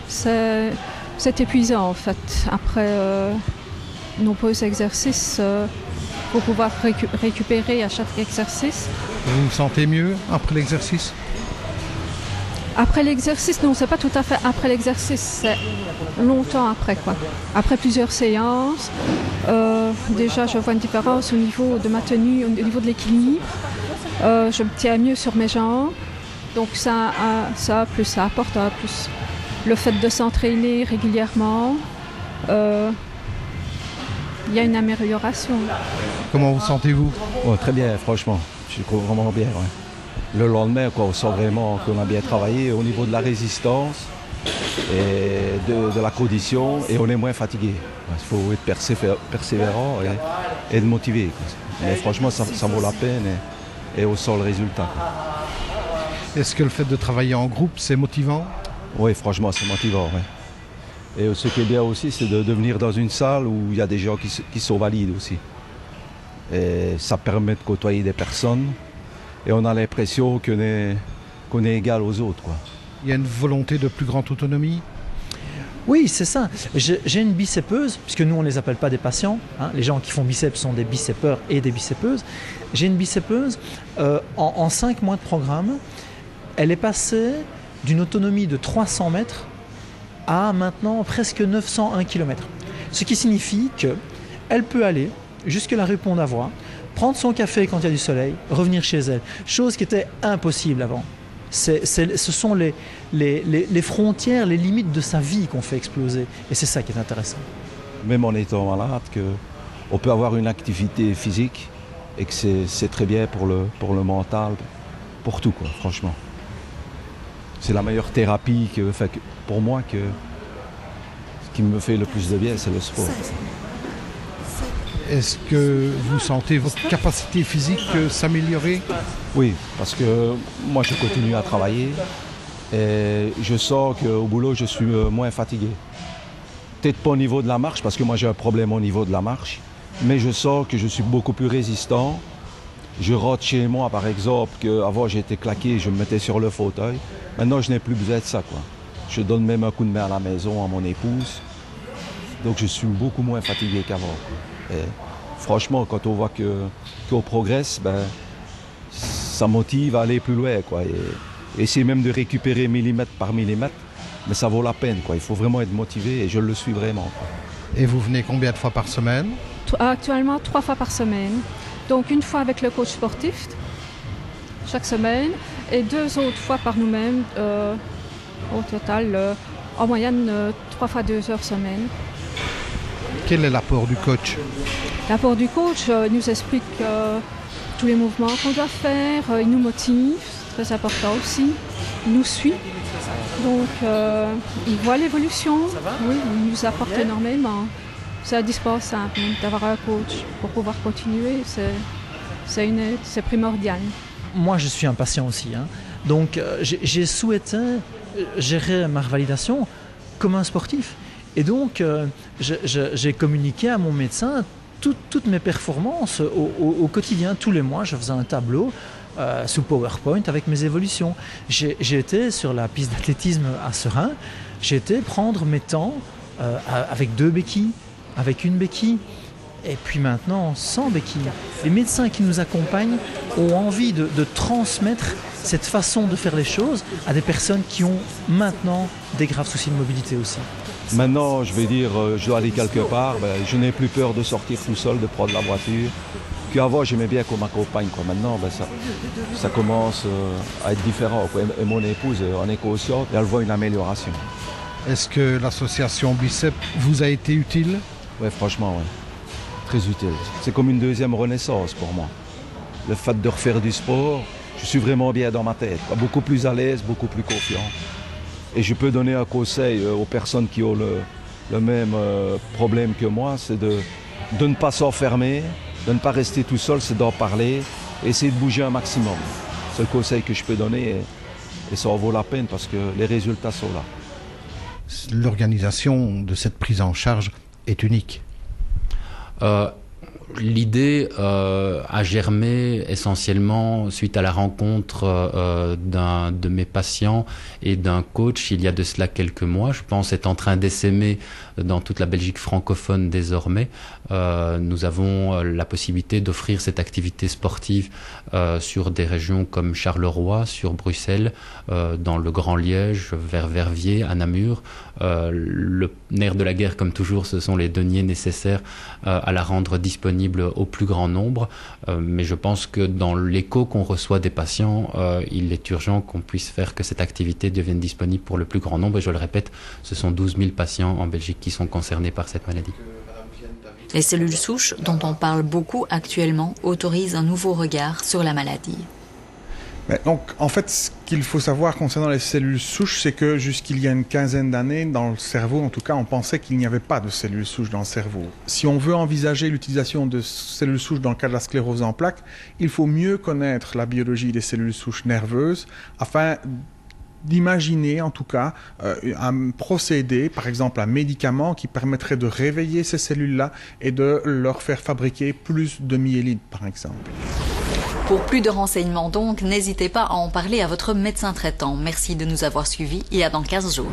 C'est épuisant en fait. Après nombreux exercices, pour pouvoir récupérer à chaque exercice. Vous vous sentez mieux après l'exercice? Après l'exercice, non, c'est pas tout à fait après l'exercice, c'est longtemps après quoi. Après plusieurs séances, déjà je vois une différence au niveau de ma tenue, au niveau de l'équilibre. Je me tiens mieux sur mes jambes, donc ça apporte plus. Le fait de s'entraîner régulièrement, il y a une amélioration. Comment vous sentez-vous? Oh, très bien, franchement. Je trouve vraiment bien. Ouais. Le lendemain, quoi, on sent vraiment qu'on a bien travaillé au niveau de la résistance et de la condition et on est moins fatigué. Il faut être persévérant et être motivé. Quoi. Mais franchement, ça vaut la peine et on sent le résultat. Quoi. Est-ce que le fait de travailler en groupe, c'est motivant? Oui, franchement, c'est motivant. Ouais. Et ce qui est bien aussi, c'est de venir dans une salle où il y a des gens qui sont valides aussi. Et ça permet de côtoyer des personnes et on a l'impression qu'on est égal aux autres. Quoi. Il y a une volonté de plus grande autonomie? Oui, c'est ça. J'ai une bicepeuse, puisque nous on ne les appelle pas des patients. Hein. Les gens qui font biceps sont des bicepeurs et des bicepeuses. J'ai une bicepeuse, en 5 mois de programme, elle est passée d'une autonomie de 300 mètres à maintenant presque 901 km. Ce qui signifie qu'elle peut aller jusque la rue Pont-d'Avoie, prendre son café quand il y a du soleil, revenir chez elle. Chose qui était impossible avant. Ce sont les frontières, les limites de sa vie qu'on fait exploser. Et c'est ça qui est intéressant. Même en étant malade, on peut avoir une activité physique et que c'est très bien pour le mental, pour tout, quoi, franchement. C'est la meilleure thérapie pour moi ce qui me fait le plus de bien, c'est le sport. Est-ce que vous sentez votre capacité physique s'améliorer? Oui, parce que moi je continue à travailler et je sens qu'au boulot je suis moins fatigué. Peut-être pas au niveau de la marche, parce que moi j'ai un problème au niveau de la marche, mais je sens que je suis beaucoup plus résistant. Je rentre chez moi par exemple, qu'avant j'étais claqué, je me mettais sur le fauteuil. Maintenant je n'ai plus besoin de ça, quoi. Je donne même un coup de main à la maison à mon épouse. Donc je suis beaucoup moins fatigué qu'avant. Et franchement, quand on voit qu'on progresse, ça motive à aller plus loin, quoi. Et essayer même de récupérer millimètre par millimètre, mais ça vaut la peine, quoi. Il faut vraiment être motivé et je le suis vraiment, quoi. Et vous venez combien de fois par semaine? Actuellement, 3 fois par semaine. Donc une fois avec le coach sportif, chaque semaine, et 2 autres fois par nous-mêmes, au total, en moyenne 3 fois 2 heures semaine. Quel est l'apport du coach? L'apport du coach nous explique tous les mouvements qu'on doit faire, il nous motive, c'est très important aussi, il nous suit. Donc il voit l'évolution, oui, il nous apporte énormément. C'est indispensable d'avoir un coach pour pouvoir continuer, c'est primordial. Moi je suis un patient aussi, hein. Donc j'ai souhaité gérer ma revalidation comme un sportif. Et donc, j'ai communiqué à mon médecin toutes mes performances au quotidien. Tous les mois, je faisais un tableau sous PowerPoint avec mes évolutions. J'ai été sur la piste d'athlétisme à Serein. J'ai été prendre mes temps avec 2 béquilles, avec 1 béquille. Et puis maintenant, sans béquilles. Les médecins qui nous accompagnent ont envie de transmettre cette façon de faire les choses à des personnes qui ont maintenant des graves soucis de mobilité aussi. Maintenant, je vais dire, je dois aller quelque part, je n'ai plus peur de sortir tout seul, de prendre la voiture. Qu'avant, j'aimais bien qu'on m'accompagne, quoi. Maintenant, ça commence à être différent, quoi. Et mon épouse en est consciente et elle voit une amélioration. Est-ce que l'association Bicep vous a été utile? Oui, franchement, oui. Très utile. C'est comme une deuxième renaissance pour moi. Le fait de refaire du sport, je suis vraiment bien dans ma tête, quoi. Beaucoup plus à l'aise, beaucoup plus confiant. Et je peux donner un conseil aux personnes qui ont le même problème que moi, c'est de ne pas s'enfermer, de ne pas rester tout seul, c'est d'en parler, et essayer de bouger un maximum. C'est le conseil que je peux donner et ça en vaut la peine parce que les résultats sont là. L'organisation de cette prise en charge est unique. l'idée a germé essentiellement suite à la rencontre d'un de mes patients et d'un coach il y a de cela quelques mois. Je pense être en train d'essaimer dans toute la Belgique francophone désormais. Nous avons la possibilité d'offrir cette activité sportive sur des régions comme Charleroi, sur Bruxelles, dans le Grand Liège, vers Verviers, à Namur. Le nerf de la guerre, comme toujours, ce sont les deniers nécessaires à la rendre disponible au plus grand nombre. Mais je pense que dans l'écho qu'on reçoit des patients, il est urgent qu'on puisse faire que cette activité devienne disponible pour le plus grand nombre. Et je le répète, ce sont 12 000 patients en Belgique qui sont concernés par cette maladie. Les cellules souches, dont on parle beaucoup actuellement, autorisent un nouveau regard sur la maladie. Donc, en fait, ce qu'il faut savoir concernant les cellules souches, c'est que jusqu'il y a une quinzaine d'années, dans le cerveau, en tout cas, on pensait qu'il n'y avait pas de cellules souches dans le cerveau. Si on veut envisager l'utilisation de cellules souches dans le cas de la sclérose en plaques, il faut mieux connaître la biologie des cellules souches nerveuses afin d'imaginer en tout cas un procédé, par exemple un médicament qui permettrait de réveiller ces cellules-là et de leur faire fabriquer plus de myéline, par exemple. Pour plus de renseignements donc, n'hésitez pas à en parler à votre médecin traitant. Merci de nous avoir suivis et à dans 15 jours.